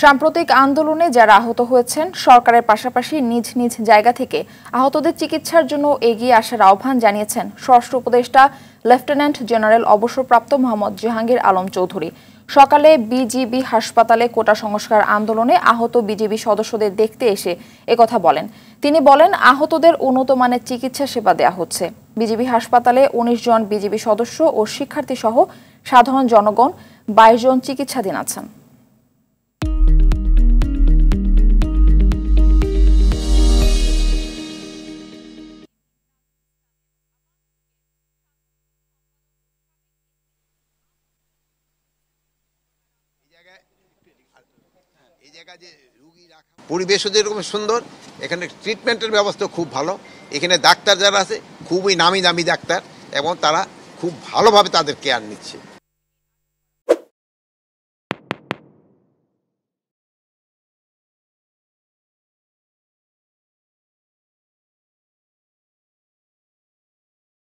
সাম্প্রতিক আন্দোলনে যারা আহত হয়েছেন সরকারের পাশাপাশি নিজ নিজ জায়গা থেকে আহতদের চিকিৎসার জন্য এগিয়ে আসার আহ্বান জানিয়েছেন স্বরাষ্ট্র উপদেষ্টা লেফটেন্যান্ট জেনারেল অবসরপ্রাপ্ত মোহাম্মদ জাহাঙ্গীর আলম চৌধুরী। সকালে বিজিবি হাসপাতালে কোটা সংস্কার আন্দোলনে আহত বিজিবি সদস্যদের দেখতে এসে একথা বলেন। তিনি বলেন, আহতদের উন্নত মানের চিকিৎসা সেবা দেওয়া হচ্ছে। বিজিবি হাসপাতালে ১৯ জন বিজিবি সদস্য ও শিক্ষার্থী সহ সাধারণ জনগণ ২২ জন চিকিৎসাধীন আছেন। পরিবেশও যেরকম সুন্দর, এখানে ট্রিটমেন্টের ব্যবস্থা খুব ভালো। এখানে ডাক্তার যারা আছে খুবই নামি দামি ডাক্তার এবং তারা খুব ভালোভাবে তাদের কেয়ার নিচ্ছে।